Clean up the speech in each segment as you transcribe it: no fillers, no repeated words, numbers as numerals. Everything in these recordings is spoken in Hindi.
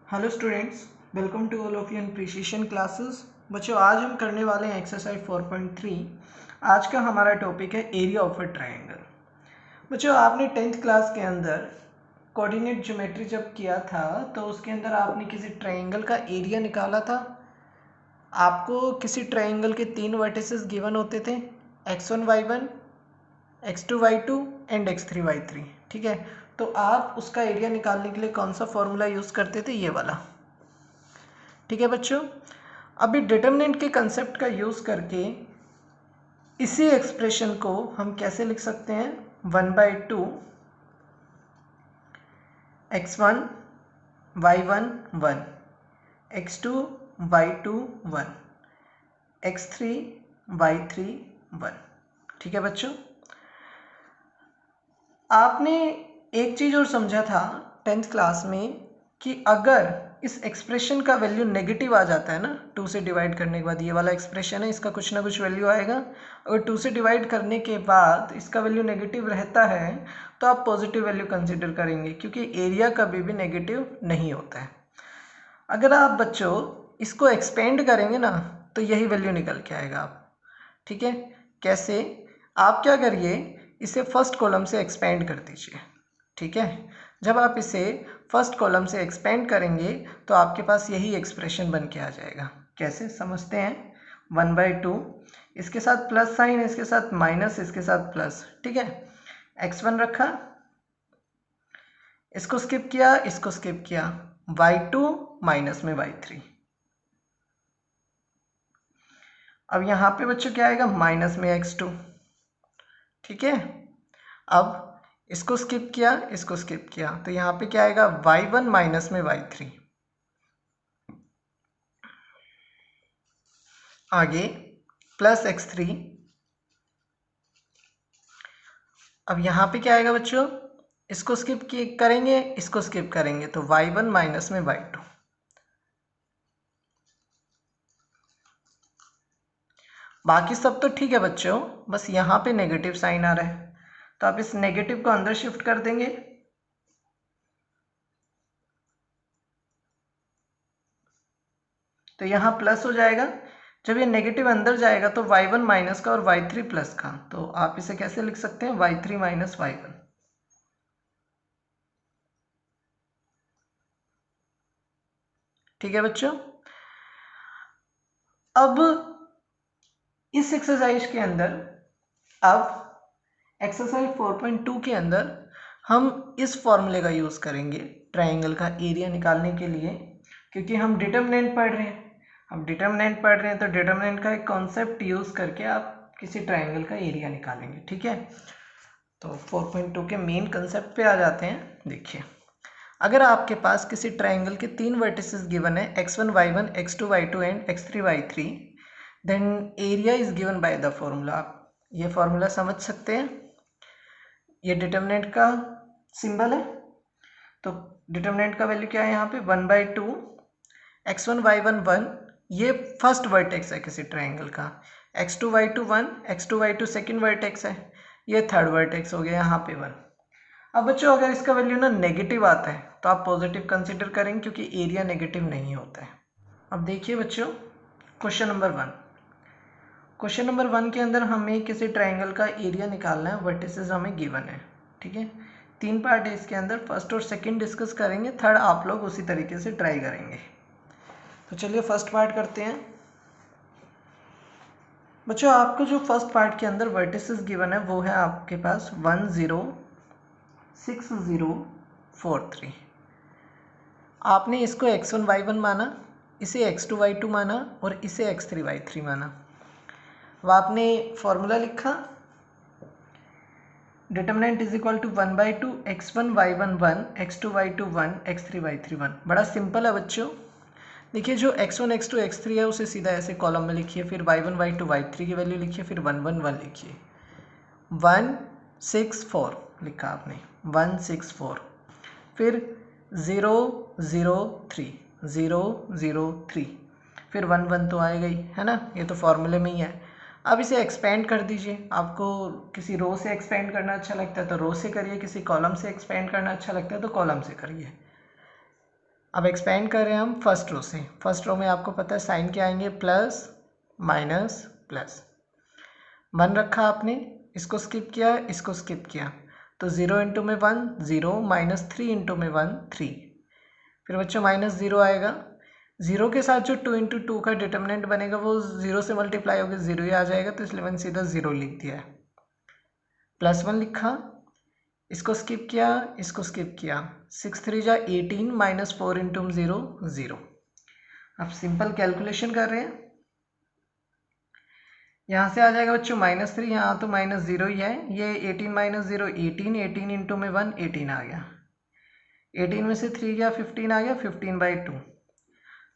Hello students, welcome to all of you in Precision Classes. बच्चों, आज हम करने वाले हैं एक्सरसाइज 4.3। आज का हमारा टॉपिक है एरिया ऑफ अ ट्रायंगल। बच्चों, आपने 10th क्लास के अंदर कोऑर्डिनेट ज्योमेट्री जब किया था तो उसके अंदर आपने किसी ट्रायंगल का एरिया निकाला था। आपको किसी ट्रायंगल के 3 वर्टिसेस गिवन होते थे, x1 y1, x2 y2 and x3 y3। ठीक है, तो आप उसका एरिया निकालने के लिए कौन सा फॉर्मूला यूज़ करते थे? ये वाला। ठीक है बच्चों, अभी डिटरमिनेंट के कंसेप्ट का यूज़ करके इसी एक्सप्रेशन को हम कैसे लिख सकते हैं? 1/2 x1 y1 1, x2 y2 1, x3 y3 1। ठीक है बच्चों, आपने एक चीज़ और समझा था 10th क्लास में कि अगर इस एक्सप्रेशन का वैल्यू नेगेटिव आ जाता है ना, 2 से डिवाइड करने के बाद, ये वाला एक्सप्रेशन है, इसका कुछ ना कुछ वैल्यू आएगा। अगर 2 से डिवाइड करने के बाद इसका वैल्यू नेगेटिव रहता है तो आप पॉजिटिव वैल्यू कंसिडर करेंगे, क्योंकि एरिया कभी भी नेगेटिव नहीं होता है। अगर आप बच्चों इसको एक्सपेंड करेंगे ना तो यही वैल्यू निकल के आएगा आप। ठीक है, कैसे? आप क्या करिए, इसे फर्स्ट कॉलम से एक्सपेंड कर दीजिए। ठीक है, जब आप इसे फर्स्ट कॉलम से एक्सपेंड करेंगे तो आपके पास यही एक्सप्रेशन बन के आ जाएगा। कैसे समझते हैं? 1/2, इसके साथ प्लस साइन, इसके साथ माइनस, इसके साथ प्लस। ठीक है, x1 रखा, इसको स्किप किया, इसको स्किप किया, y2 माइनस में y3। अब यहाँ पे बच्चों क्या आएगा? माइनस में x2। ठीक है, अब इसको स्किप किया, इसको स्किप किया, तो यहाँ पे क्या आएगा? y1 माइनस में y3। आगे प्लस x3। अब यहाँ पे क्या आएगा बच्चों? इसको स्किप करेंगे, इसको स्किप करेंगे, तो y1 माइनस में y2। बाकी सब तो ठीक है बच्चों, बस यहाँ पे नेगेटिव साइन आ रहा है, तो आप इस नेगेटिव को अंदर शिफ्ट कर देंगे। तो यहाँ प्लस हो जाएगा। जब ये नेगेटिव अंदर जाएगा तो y1 माइनस का और y3 प्लस का, तो आप इसे कैसे लिख सकते हैं? y3 minus y1। ठीक है बच्चों, अब इस एक्सरसाइज के अंदर, अब एक्सरसाइज 4.2 के अंदर हम इस फॉर्मूले का यूज़ करेंगे ट्रायंगल का एरिया निकालने के लिए, क्योंकि हम डिटरमिनेंट पढ़ रहे हैं। हम डिटरमिनेंट पढ़ रहे हैं तो डिटरमिनेंट का एक कॉन्सेप्ट यूज़ करके आप किसी ट्रायंगल का एरिया निकालेंगे। ठीक है, तो 4.2 के मेन कंसेप्ट पे आ जाते हैं। देखिए, अगर आपके पास किसी ट्रायंगल के 3 वर्टिसेस गिवन है, x1 y1, x2 y2 and x3 y3, then area is given by the formula. आप ये फॉर्मूला समझ सकते हैं, ये डिटरमिनेंट का सिंबल है। तो डिटरमिनेंट का वैल्यू क्या है यहाँ पे? 1/2 x1 y1 1, ये फर्स्ट वर्टेक्स है किसी ट्रायंगल का। x2 y2 1, x2 y2 second vertex है, ये थर्ड वर्टेक्स हो गया यहाँ पे 1। अब बच्चों अगर इसका वैल्यू ना नेगेटिव आता है तो आप पॉजिटिव कंसीडर करेंगे, क्योंकि एरिया नेगेटिव नहीं होता है। अब देखिए बच्चों, क्वेश्चन नंबर 1। क्वेश्चन नंबर 1 के अंदर हमें किसी ट्रायंगल का एरिया निकालना है, वर्टिसेस हमें गिवन है। ठीक है, 3 पार्ट है इसके अंदर, फर्स्ट और सेकंड डिस्कस करेंगे, थर्ड आप लोग उसी तरीके से ट्राई करेंगे। तो चलिए फर्स्ट पार्ट करते हैं। बच्चों, आपको जो फर्स्ट पार्ट के अंदर वर्टिसेस गिवन है वो है आपके पास 1 0 6 0 4 3। आपने इसको x1 y1 माना, इसे x2 y2 माना और इसे x3 y3 माना। अब आपने फॉर्मूला लिखा, determinant is equal to 1/2 x1 y1 1, x2 y2 1, x3 y3 1। बड़ा सिंपल है बच्चों। देखिए, जो x1 x2 x3 है उसे सीधा ऐसे कॉलम में लिखिए, फिर y1 y2 y3 की वैल्यू लिखिए, फिर 1 1 1 लिखिए। 1 6 4 लिखा आपने, 1 6 4, फिर 0 0 3 0 0 3, फिर 1 1 तो आएगा ही, है ना? ये तो फॉर्मूले में ही है। अब इसे एक्सपेंड कर दीजिए। आपको किसी रो से एक्सपेंड करना अच्छा लगता है तो रो से करिए, किसी कॉलम से एक्सपेंड करना अच्छा लगता है तो कॉलम से करिए। अब एक्सपेंड कर रहे हैं हम फर्स्ट रो से। फर्स्ट रो में आपको पता है साइन क्या आएंगे, प्लस माइनस प्लस। 1 रखा आपने, इसको स्किप किया, इसको स्किप किया, तो 0 इंटू में 1 0, -3 इंटू में 1 3। फिर बच्चों -0 आएगा। 0 के साथ जो 2 इंटू 2 का डिटर्मिनेंट बनेगा वो 0 से मल्टीप्लाई होकर 0 ही आ जाएगा, तो इसलिए मैंने सीधा 0 लिख दिया है। +1 लिखा, इसको स्किप किया, इसको स्किप किया, 6 3 जा 18 -4 इंटू 0 0। अब सिंपल कैलकुलेशन कर रहे हैं, यहाँ से आ जाएगा बच्चों -3, यहाँ तो -0 ही है। ये 18 -0 18, 18 इंटू में 1 18 आ गया, 18 में से 3 गया 15 आ गया, 15/2।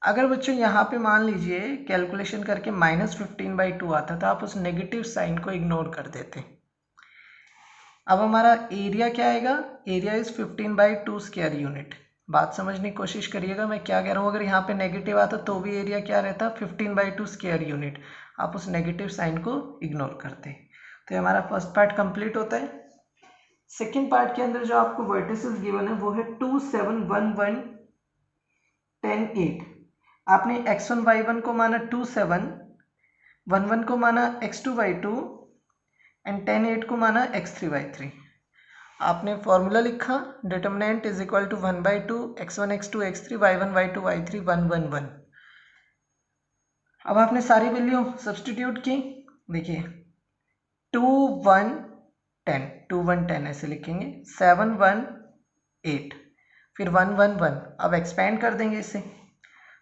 अगर बच्चों यहाँ पे मान लीजिए कैलकुलेशन करके -15/2 आता तो आप उस नेगेटिव साइन को इग्नोर कर देते। अब हमारा एरिया क्या आएगा, एरिया इज 15/2 स्क्वायर यूनिट। बात समझने की कोशिश करिएगा मैं क्या कह रहा हूँ। अगर यहाँ पे नेगेटिव आता तो भी एरिया क्या रहता, 15/2 स्क्वायर यूनिट। आप उस नेगेटिव साइन को इग्नोर करते। तो हमारा फर्स्ट पार्ट कंप्लीट होता है। सेकेंड पार्ट के अंदर जो आपको वर्टिसेस गिवन है वो है 2 7 1 1 10 8। आपने x1 y1 को माना 2 7, 1 1 को माना x2 y2 एंड 10 8 को माना x3 y3। आपने फॉर्मूला लिखा, determinant is equal to 1/2 x1 x2 x3 y1 y2 y3 1 1 1। अब आपने सारी वैल्यू सब्सटीट्यूट की। देखिए 2 1 10, 2 1 10 ऐसे लिखेंगे, 7 1 8, फिर 1 1 1। अब एक्सपेंड कर देंगे इसे,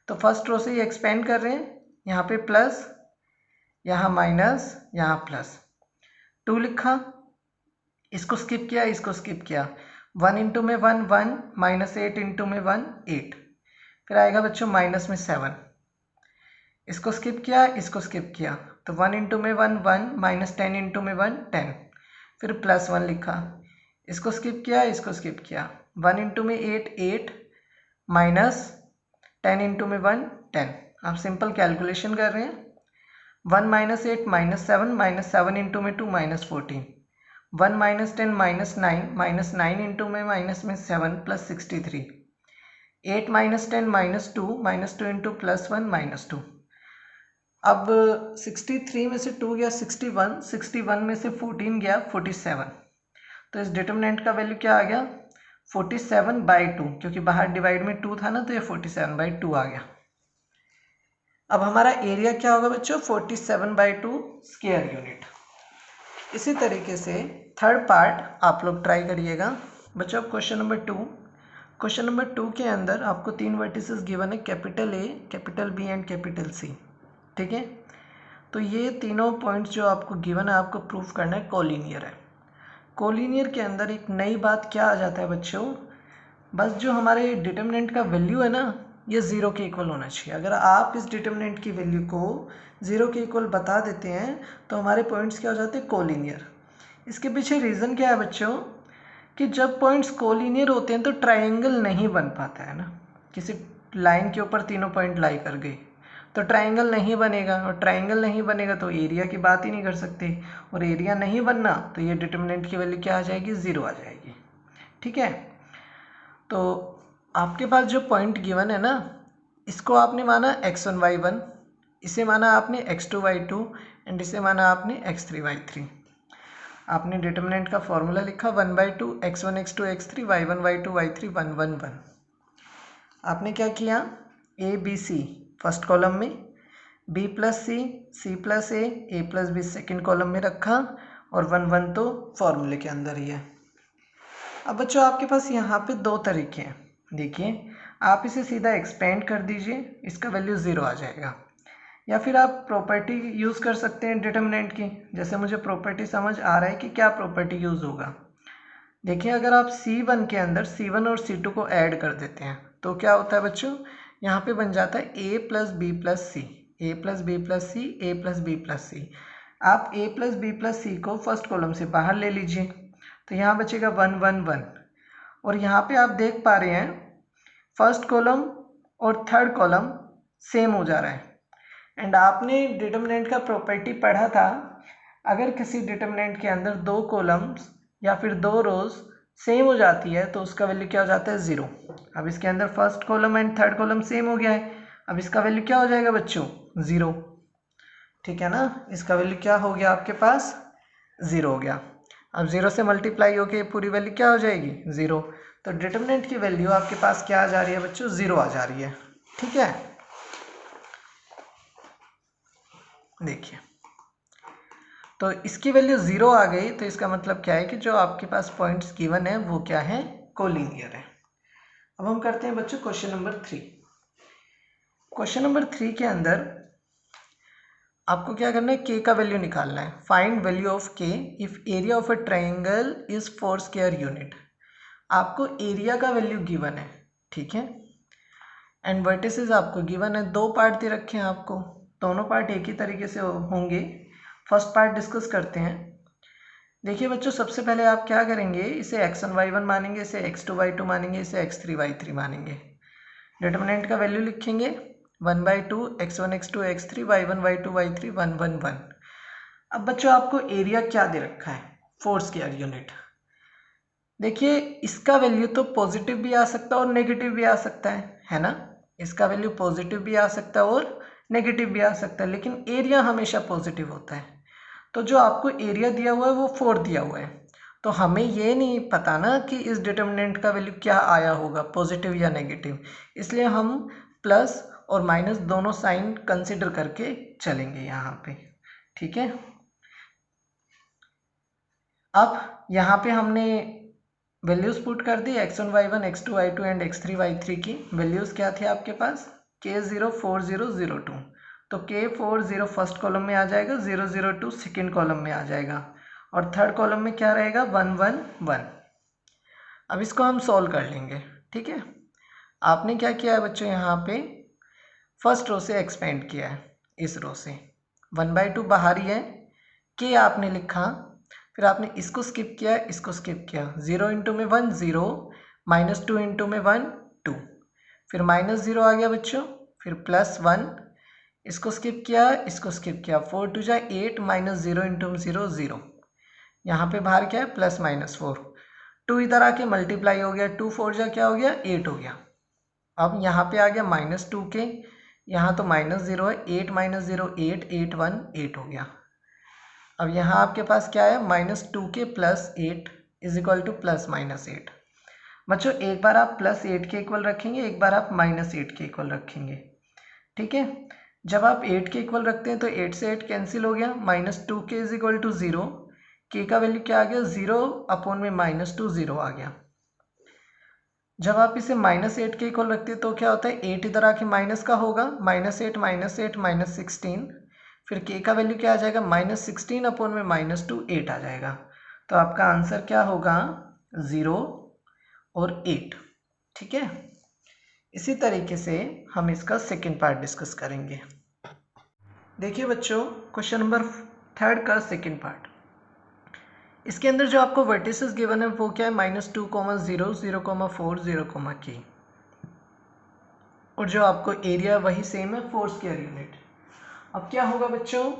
तो फर्स्ट रो से ही एक्सपेंड कर रहे हैं, यहाँ पे प्लस, यहाँ माइनस, यहाँ प्लस। 2 लिखा, इसको स्किप किया, इसको स्किप किया, 1 इंटू में 1 1, -8 इंटू में 1 8। फिर आएगा बच्चों माइनस में 7, इसको स्किप किया, इसको स्किप किया, तो 1 इंटू में 1 1, -10 इंटू में 1 10। फिर +1 लिखा, इसको स्किप किया, इसको स्किप किया, 1 इंटू में 8 8, -10 इंटू में 1 10। आप सिंपल कैलकुलेशन कर रहे हैं, 1 -8 -7, -7 इंटू में 2 -14, 1 -10 -9, -9 इंटू में माइनस में 7 + 63, 8 -10 -2 इंटू +1 -2। अब 63 में से 2 गया 61, 61 में से 14 गया 47। तो इस डिटर्मिनेंट का वैल्यू क्या आ गया, 47/2, क्योंकि बाहर डिवाइड में 2 था ना, तो ये 47/2 आ गया। अब हमारा एरिया क्या होगा बच्चों, 47/2 स्क्वायर यूनिट। इसी तरीके से थर्ड पार्ट आप लोग ट्राई करिएगा बच्चों। क्वेश्चन नंबर 2, क्वेश्चन नंबर 2 के अंदर आपको 3 वर्टिसेस गिवन है, capital A, capital B and capital C। ठीक है, तो ये तीनों पॉइंट्स जो आपको गिवन है आपको प्रूफ करना है कोलिनियर है। कोलिनियर के अंदर एक नई बात क्या आ जाता है बच्चों, बस जो हमारे डिटर्मिनेंट का वैल्यू है ना, ये 0 के इक्वल होना चाहिए। अगर आप इस डिटर्मिनेंट की वैल्यू को 0 के इक्वल बता देते हैं तो हमारे पॉइंट्स क्या हो जाते हैं, कोलिनियर। इसके पीछे रीज़न क्या है बच्चों, कि जब पॉइंट्स कोलिनियर होते हैं तो ट्राइंगल नहीं बन पाता है ना। किसी लाइन के ऊपर तीनों पॉइंट लाई कर गए तो ट्राइंगल नहीं बनेगा, और ट्राइंगल नहीं बनेगा तो एरिया की बात ही नहीं कर सकते, और एरिया नहीं बनना तो ये डिटर्मिनेंट की वैल्यू क्या आ जाएगी, 0 आ जाएगी। ठीक है, तो आपके पास जो पॉइंट गिवन है ना, इसको आपने माना x1 y1, इसे माना आपने x2 y2 एंड इसे माना आपने x3 y3। आपने डिटर्मिनेंट का फॉर्मूला लिखा 1/2 x1 x2 x3 y1 y2 y3 1 1 1। आपने क्या किया, a b c first column में, b + c, c + a + b second column में रखा, और 1 1 तो फॉर्मूले के अंदर ही है। अब बच्चों आपके पास यहाँ पे 2 तरीके हैं। देखिए, आप इसे सीधा एक्सपेंड कर दीजिए, इसका वैल्यू 0 आ जाएगा, या फिर आप प्रॉपर्टी यूज़ कर सकते हैं डिटर्मिनेंट की। जैसे मुझे प्रॉपर्टी समझ आ रहा है कि क्या प्रॉपर्टी यूज़ होगा। देखिए, अगर आप C1 के अंदर C1 और C2 को ऐड कर देते हैं तो क्या होता है बच्चों, यहाँ पे बन जाता है a + b + c, a + b + c, a + b + c। आप a + b + c को फर्स्ट कॉलम से बाहर ले लीजिए, तो यहाँ बचेगा 1 1 1। और यहाँ पे आप देख पा रहे हैं फर्स्ट कॉलम और थर्ड कॉलम सेम हो जा रहा है। एंड आपने डिटर्मिनेंट का प्रॉपर्टी पढ़ा था, अगर किसी डिटर्मिनेंट के अंदर 2 कॉलम्स या फिर 2 रोज सेम हो जाती है तो उसका वैल्यू क्या हो जाता है, 0। अब इसके अंदर first column and third column same हो गया है। अब इसका वैल्यू क्या हो जाएगा बच्चों? 0। ठीक है ना, इसका वैल्यू क्या हो गया आपके पास? 0 हो गया। अब 0 से मल्टीप्लाई होके पूरी वैल्यू क्या हो जाएगी? 0। तो डिटरमिनेंट की वैल्यू आपके पास क्या आ जा रही है बच्चों? 0 आ जा रही है। ठीक है, देखिए तो इसकी वैल्यू 0 आ गई, तो इसका मतलब क्या है कि जो आपके पास पॉइंट्स गिवन है वो क्या है? कोलिनियर है। अब हम करते हैं बच्चों क्वेश्चन नंबर 3। क्वेश्चन नंबर 3 के अंदर आपको क्या करना है? के का वैल्यू निकालना है। फाइंड वैल्यू ऑफ के if area of a triangle is 4 square unit. आपको एरिया का वैल्यू गिवन है, ठीक है, एंड वर्टिसेस आपको गिवन है। 2 पार्ट दे रखे हैं आपको, दोनों पार्ट एक ही तरीके से होंगे। फर्स्ट पार्ट डिस्कस करते हैं। देखिए बच्चों, सबसे पहले आप क्या करेंगे? इसे x1 y1 मानेंगे, इसे x2 y2 मानेंगे, इसे x3 y3 मानेंगे। डिटरमिनेंट का वैल्यू लिखेंगे 1/2 x1 x2 x3 y1 y2 y3 1 1 1। अब बच्चों आपको एरिया क्या दे रखा है? 4 स्क्वायर यूनिट। देखिए इसका वैल्यू तो पॉजिटिव भी आ सकता है और नेगेटिव भी आ सकता है ना? इसका वैल्यू पॉजिटिव भी आ सकता है और नेगेटिव भी आ सकता है, लेकिन एरिया हमेशा पॉजिटिव होता है। तो जो आपको एरिया दिया हुआ है वो 4 दिया हुआ है, तो हमें ये नहीं पता ना कि इस डिटरमिनेंट का वैल्यू क्या आया होगा, पॉजिटिव या नेगेटिव। इसलिए हम प्लस और माइनस दोनों साइन कंसिडर करके चलेंगे यहाँ पे। ठीक है, अब यहाँ पे हमने वैल्यूज पुट कर दी x1 y1 x2 y2 and x3 y3 की। वैल्यूज क्या थे आपके पास? k0 4 0 0 2। तो k4 0 फर्स्ट कॉलम में आ जाएगा, 0 0 2 सेकेंड कॉलम में आ जाएगा, और थर्ड कॉलम में क्या रहेगा? 1 1 1। अब इसको हम सॉल्व कर लेंगे। ठीक है, आपने क्या किया है बच्चों? यहाँ पे फर्स्ट रो से एक्सपेंड किया है, इस रो से 1/2 बाहर ही है, k आपने लिखा, फिर आपने इसको स्किप किया, इसको स्किप किया। 0 इंटू में 1 0, -2 इंटू में 1 2, फिर -0 आ गया बच्चों, फिर +1, इसको स्किप किया, इसको स्किप किया। 4 2 जा 8, -0 इंटू में 0 0। यहाँ पे बाहर क्या है? +-4। 2 इधर आके मल्टीप्लाई हो गया, 2 4 जा क्या हो गया? 8 हो गया। अब यहाँ पे आ गया -2 के, यहाँ तो -0 है, 8 -0 8 8 1 8 हो गया। अब यहाँ आपके पास क्या है? -2 के +8 इज इक्वल टू +-8। बच्चों एक बार आप +8 के इक्वल रखेंगे, एक बार आप -8 के इक्वल रखेंगे। ठीक है, जब आप 8 के इक्वल रखते हैं तो 8 से 8 कैंसिल हो गया, -2 के इज इक्वल टू 0। के का वैल्यू क्या आ गया? 0 अपॉन में -2 0 आ गया। जब आप इसे -8 के इक्वल रखते हैं तो क्या होता है? 8 इधर आके माइनस का होगा, -8 -8 -16, फिर k का वैल्यू क्या आ जाएगा? -16 अपॉन में -2 8 आ जाएगा। तो आपका आंसर क्या होगा? 0 और 8। ठीक है, इसी तरीके से हम इसका सेकेंड पार्ट डिस्कस करेंगे। देखिए बच्चों, क्वेश्चन नंबर 3 का सेकेंड पार्ट। इसके अंदर जो आपको वर्टिसेस गिवन है वो क्या है? -2, 0 0, 4 0, k, और जो आपको एरिया वही सेम है 4 स्क्वायर यूनिट। अब क्या होगा बच्चों?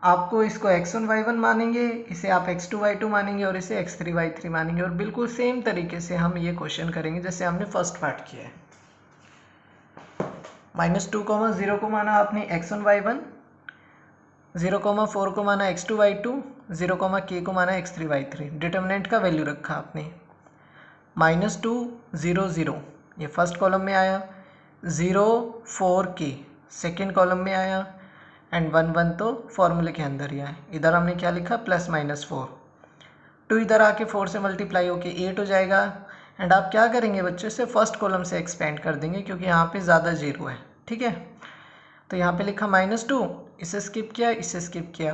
आपको इसको x1 y1 मानेंगे, इसे आप x2 y2 मानेंगे, और इसे x3 y3 मानेंगे, और बिल्कुल सेम तरीके से हम ये क्वेश्चन करेंगे जैसे हमने फर्स्ट पार्ट किया है। -2, 0 को माना आपने x1 y1, 0, 4 को माना x2 y2, 0, k को माना x3 y3। डिटरमिनेंट का वैल्यू रखा आपने, -2 0 0 ये फर्स्ट कॉलम में आया, 0 4 k सेकेंड कॉलम में आया, एंड 1 1 तो फॉर्मूले के अंदर ही आए। इधर हमने क्या लिखा? +-4। 2 इधर आके 4 से मल्टीप्लाई होके 8 हो जाएगा। एंड आप क्या करेंगे बच्चों? इसे फर्स्ट कॉलम से एक्सपेंड कर देंगे क्योंकि यहाँ पे ज़्यादा जीरो है। ठीक है, तो यहाँ पे लिखा -2, इसे स्किप किया, इसे स्किप किया।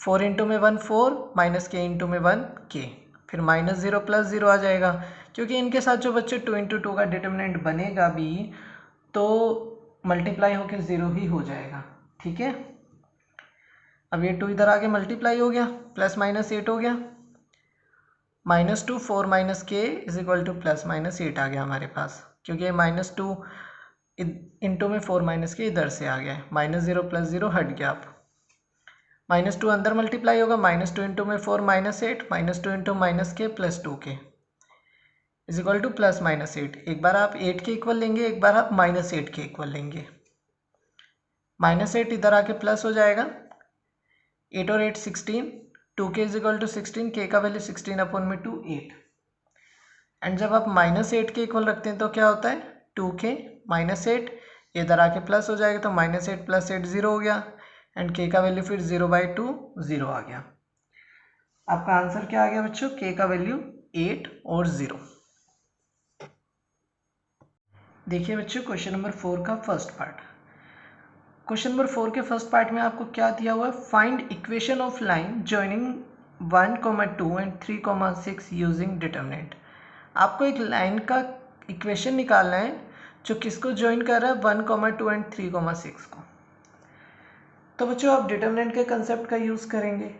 4 इंटू में 1 4, -k इंटू में 1 k, फिर -0 +0 आ जाएगा, क्योंकि इनके साथ जो बच्चे 2 इंटू 2 का डिटरमिनेंट बनेगा भी तो मल्टीप्लाई होकर 0 ही हो जाएगा। ठीक है, अब ये 2 इधर आके मल्टीप्लाई हो गया, +-8 हो गया, -2 4 -k इज इक्वल टू +-8 आ गया हमारे पास, क्योंकि -2 इंटू में 4 -k इधर से आ गया है, -0 +0 हट गया। आप -2 अंदर मल्टीप्लाई होगा, -2 इंटू में 4 -8, -2 into -k +2k, is equal two plus minus 8। एक बार आप 8 के इक्वल लेंगे, एक बार आप माइनस 8 के इक्वल लेंगे। माइनस 8 इधर आके प्लस हो जाएगा, 8 और 8 16, 2k is equal to 16, k का वैल्यू 16 अपॉन में 2 8। एंड जब आप माइनस 8 के इक्वल रखते हैं तो क्या होता है, 2k माइनस 8, इधर आके प्लस हो जाएगा तो माइनस 8 प्लस 8 0 हो गया, एंड k का वैल्यू फिर 0/2 0 आ गया। आपका आंसर क्या आ गया बच्चों, k का वैल्यू 8 और 0। देखिए बच्चों क्वेश्चन नंबर 4 का फर्स्ट पार्ट। क्वेश्चन नंबर 4 के फर्स्ट पार्ट में आपको क्या दिया हुआ है, find equation of line joining 1,2 and 3,6 using determinant. आपको एक लाइन का इक्वेशन निकालना है जो किसको ज्वाइन कर रहा है, 1,2 एंड 3,6 को। तो बच्चों आप डिटरमिनेंट के कंसेप्ट का यूज करेंगे।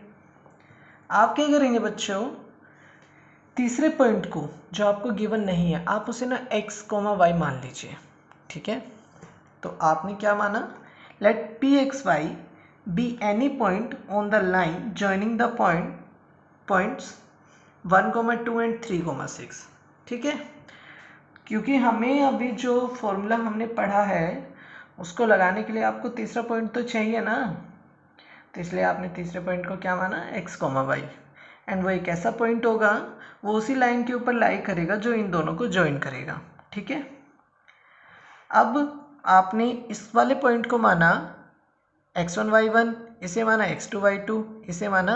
आप क्या करेंगे बच्चों, तीसरे पॉइंट को जो आपको गिवन नहीं है आप उसे ना x, y मान लीजिए, ठीक है। तो आपने क्या माना, let p(x,y) be any point on the line joining the points 1,2 and 3,6, ठीक है। क्योंकि हमें अभी जो फॉर्मूला हमने पढ़ा है उसको लगाने के लिए आपको तीसरा पॉइंट तो चाहिए ना, तो इसलिए आपने तीसरे पॉइंट को क्या माना, x, y। एंड वो एक ऐसा पॉइंट होगा वो उसी लाइन के ऊपर लाई करेगा जो इन दोनों को ज्वाइन करेगा, ठीक है। अब आपने इस वाले पॉइंट को माना x1 y1, इसे माना x2 y2, इसे माना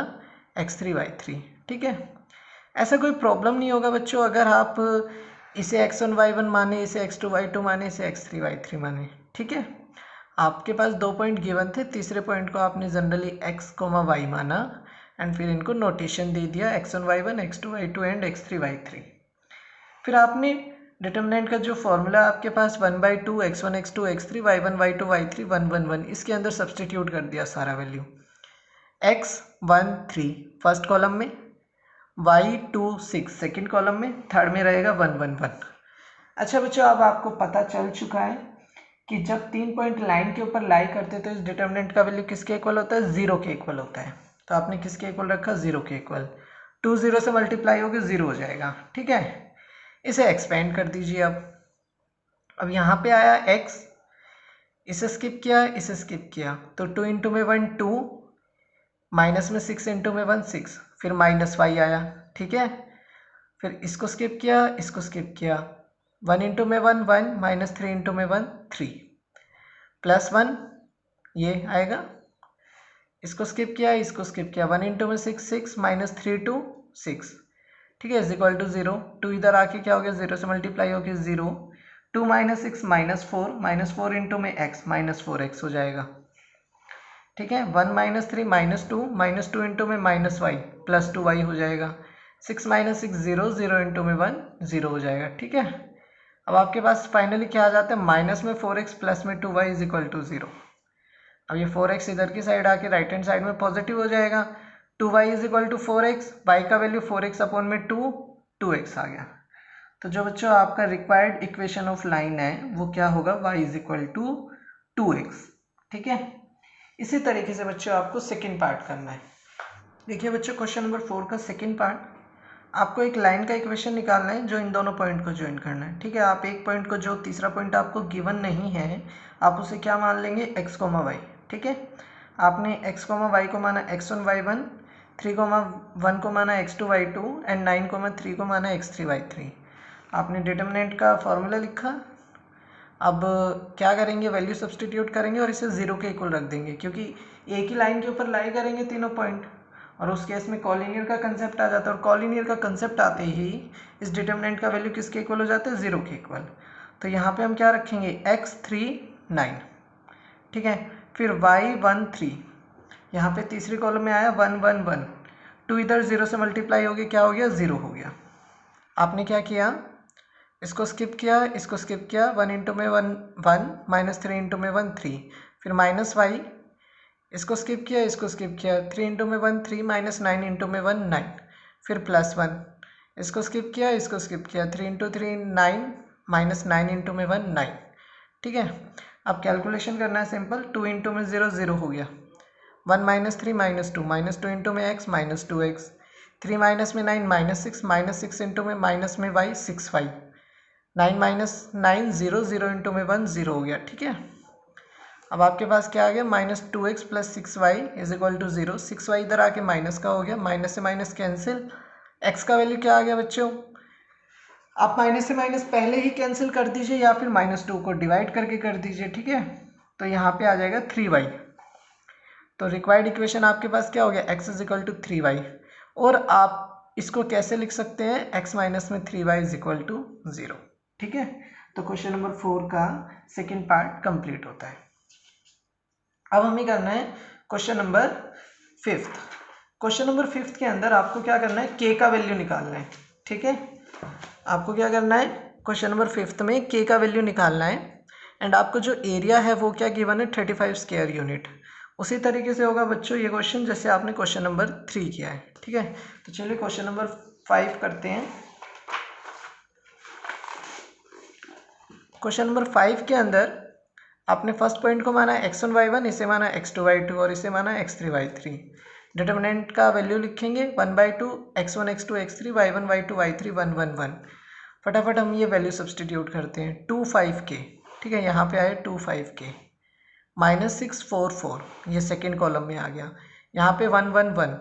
x3 y3, ठीक है। ऐसा कोई प्रॉब्लम नहीं होगा बच्चों अगर आप इसे x1 y1 माने, इसे x2 y2 माने, इसे x3 y3 माने, ठीक है। आपके पास दो पॉइंट गिवन थे, तीसरे पॉइंट को आपने जनरली x, y माना एंड फिर इनको नोटेशन दे दिया x1 y1, x2 y2 and x3 y3। फिर आपने डिटरमिनेंट का जो फॉर्मूला आपके पास 1/2 x1 x2 x3 y1 y2 y3 1 1 1, इसके अंदर सब्सटीट्यूट कर दिया सारा वैल्यू। x1 3 फर्स्ट कॉलम में, y2 6 सेकेंड कॉलम में, थर्ड में रहेगा 1 1 1। अच्छा बच्चों अब आपको पता चल चुका है कि जब तीन पॉइंट लाइन के ऊपर लाई करते तो इस डिटरमिनेंट का वैल्यू किसके इक्वल होता है, 0 के इक्वल होता है। तो आपने किसके इक्वल रखा, 0 के इक्वल। 2 0 से मल्टीप्लाई होकर 0 हो जाएगा, ठीक है। इसे एक्सपेंड कर दीजिए। अब यहाँ पे आया x, इसे स्किप किया, इसे स्किप किया, तो 2 इंटू में 1 2, माइनस में 6 इंटू में 1 6, फिर माइनस y आया, ठीक है। फिर इसको स्किप किया, इसको स्किप किया, 1 इंटू में 1 1, माइनस 3 इंटू में 1 3, प्लस 1 ये आएगा, इसको स्किप किया, इसको स्किप किया, 1 इंटू में 6 6, माइनस 3 2 6, ठीक है, इज इक्वल टू 0। 2 इधर आके क्या हो गया, 0 से मल्टीप्लाई हो गया 0, 2 माइनस 6 माइनस 4 इंटू में x माइनस 4x हो जाएगा, ठीक है। 1 माइनस 3 माइनस 2 इंटू में माइनस y प्लस 2y हो जाएगा, 6 माइनस 6 0, 0 इंटू में 1 0 हो जाएगा, ठीक है। अब आपके पास फाइनली क्या आ जाता है, माइनस में 4x प्लस में 2y इज इक्वल टू 0। अब ये 4x इधर की साइड आके राइट हैंड साइड में पॉजिटिव हो जाएगा, 2y is equal to 4x, y का वैल्यू 4x अपॉन में 2x आ गया। तो जो बच्चों आपका रिक्वायर्ड इक्वेशन ऑफ लाइन है वो क्या होगा, y is equal to 2x, ठीक है। इसी तरीके से बच्चों आपको सेकेंड पार्ट करना है। देखिए बच्चों क्वेश्चन नंबर 4 का सेकेंड पार्ट, आपको एक लाइन का इक्वेशन निकालना है जो इन दोनों पॉइंट को ज्वाइन करना है, ठीक है। आप एक पॉइंट को, जो तीसरा पॉइंट आपको गिवन नहीं है, आप उसे क्या मान लेंगे, x, y, ठीक है। आपने x, y को माना x1 y1, 3,1 को माना x2 y2 एंड 9,3 को माना x3 y3। आपने डिटरमिनेंट का फॉर्मूला लिखा। अब क्या करेंगे, वैल्यू सब्सटीट्यूट करेंगे और इसे 0 के इक्वल रख देंगे, क्योंकि एक ही लाइन के ऊपर लाई करेंगे तीनों पॉइंट, और उस केस में कॉलिनियर का कंसेप्ट आ जाता है, और कॉलिनियर का कंसेप्ट आते ही इस डिटरमिनेंट का वैल्यू किसके इक्वल हो जाता है, 0 के इक्वल। तो यहाँ पे हम क्या रखेंगे, x3 9, ठीक है। फिर y1 3, यहाँ पे तीसरी कॉलम में आया 1 1 1, 2 इधर 0 से मल्टीप्लाई हो गया, क्या हो गया, 0 हो गया। आपने क्या किया, इसको स्किप किया, इसको स्किप किया, 1 इंटू में 1 1, माइनस 3 इंटू में 1 3, फिर माइनस y, इसको स्किप किया, इसको स्किप किया, 3 इंटू में 1 3, माइनस 9 इंटू में 1 9, फिर प्लस 1, इसको स्किप किया, इसको स्किप किया, 3 इंटू 3 9, माइनस 9 इंटू में 1 9, ठीक है। अब कैलकुलेशन करना है सिंपल, 2 इंटू में 0 0 हो गया, 1 माइनस 3 माइनस 2 इंटू में x माइनस 2x, 3 माइनस में 9 -6 इंटू में माइनस में y 6y 9 माइनस 9 0 0 इंटू में 1 0 हो गया। ठीक है, अब आपके पास क्या आ गया -2x plus 6y is equal to 0। 6y इधर आके माइनस का हो गया, माइनस से माइनस कैंसिल, x का वैल्यू क्या आ गया बच्चों, आप माइनस से माइनस पहले ही कैंसिल कर दीजिए या फिर -2 को डिवाइड करके कर दीजिए। ठीक है, तो यहाँ पे आ जाएगा 3y। तो रिक्वायर्ड इक्वेशन आपके पास क्या हो गया, x is equal to 3y। और आप इसको कैसे लिख सकते हैं, x माइनस में 3y इज इक्वल टू 0। ठीक है, तो क्वेश्चन नंबर 4 का सेकेंड पार्ट कंप्लीट होता है। अब हमें करना है क्वेश्चन नंबर 5। क्वेश्चन नंबर 5 के अंदर आपको क्या करना है, k का वैल्यू निकालना है। ठीक है, आपको क्या करना है, क्वेश्चन नंबर 5 में k का वैल्यू निकालना है। एंड आपको जो एरिया है वो क्या गिवन है, 35 स्क्वायर यूनिट। उसी तरीके से होगा बच्चों ये क्वेश्चन जैसे आपने क्वेश्चन नंबर 3 किया है। ठीक है, तो चलिए क्वेश्चन नंबर 5 करते हैं। क्वेश्चन नंबर 5 के अंदर आपने फर्स्ट पॉइंट को माना x1 y1, इसे माना x2 y2 और इसे माना x3 y3। डिटर्मिनेंट का वैल्यू लिखेंगे 1/2 x1 x2 x3 y1 y2 y3 1 1 1। फटाफट हम ये वैल्यू सब्सटीट्यूट करते हैं। 2 5k, ठीक है, यहाँ पे आए 2 5k -6 4 4, ये सेकेंड कॉलम में आ गया। यहाँ पे 1 1 1,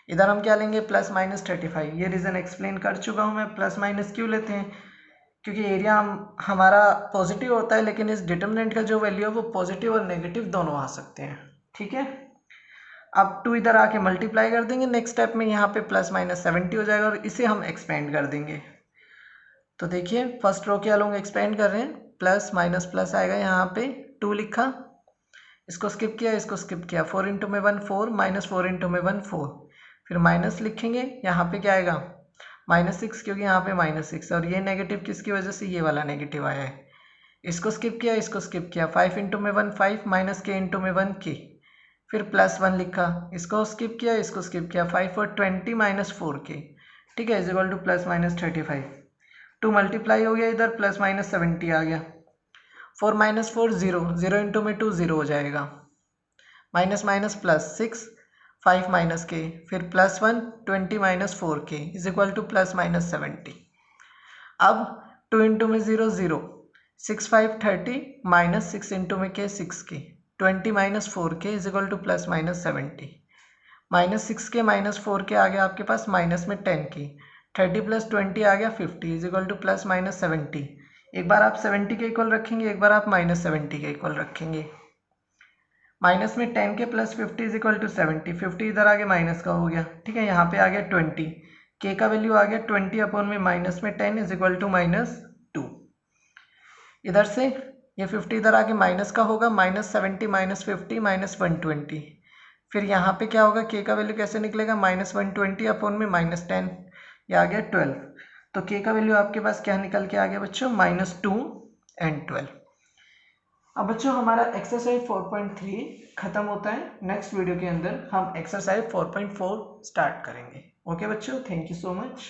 इधर हम क्या लेंगे +-35। ये रीज़न एक्सप्लेन कर चुका हूँ मैं। प्लस माइनस क्यों लेते हैं, क्योंकि एरिया हमारा पॉजिटिव होता है, लेकिन इस डिटर्मिनेंट का जो वैल्यू है वो पॉजिटिव और नेगेटिव दोनों आ सकते हैं। ठीक है, अब 2 इधर आके मल्टीप्लाई कर देंगे, नेक्स्ट स्टेप में यहाँ पे +-70 हो जाएगा और इसे हम एक्सपेंड कर देंगे। तो देखिए फर्स्ट रो के अलोंग एक्सपेंड कर रहे हैं, प्लस माइनस प्लस आएगा, यहाँ पे 2 लिखा, इसको स्किप किया, इसको स्किप किया, 4 इंटू में 1 4, -4 इंटू में 1 4, फिर माइनस लिखेंगे, यहाँ पे क्या आएगा -6, क्योंकि यहाँ पे -6 और ये नेगेटिव किसकी वजह से, ये वाला नेगेटिव आया है। इसको स्किप किया, इसको स्किप किया, 5 इंटू में 1 5, -k इंटू में 1 k, फिर +1 लिखा, इसको स्किप किया, इसको स्किप किया, 5 और 20 -4k। ठीक है, इज इक्वल टू +-35। 2 मल्टीप्लाई हो गया, इधर +-70 आ गया, 4 - 4 0, 0 इंटू में 2 0 हो जाएगा, माइनस माइनस +6 5 -k, फिर +1 20 - 4k इज इक्वल टू +-70। अब 2 इंटू में 0 0, 6 5 30, -6 इंटू में k 6k, 20 - 4k is equal to +-70। -6k -4k आ गया आपके पास माइनस में 10k, 30 + 20 आ गया 50 इज इक्वल टू +-70। एक बार आप 70 के इक्वल रखेंगे, एक बार आप -70 के इक्वल रखेंगे। माइनस में 10k + 50 इज इक्वल टू 70, 50 इधर आगे माइनस का हो गया। ठीक है, यहाँ पे आ गया 20, k का वैल्यू आ गया 20 अपॉन में माइनस में 10 इज इक्वल टू -2। इधर से ये 50 इधर आगे माइनस का होगा, -70 -50 -120, फिर यहाँ पे क्या होगा, k का वैल्यू कैसे निकलेगा, -120 अपॉन में -10, ये आ गया 12। तो k का वैल्यू आपके पास क्या निकल के आ गया बच्चों, -2 and 12। अब बच्चों हमारा एक्सरसाइज 4.3 खत्म होता है। नेक्स्ट वीडियो के अंदर हम एक्सरसाइज 4.4 स्टार्ट करेंगे। ओके बच्चों, थैंक यू सो मच।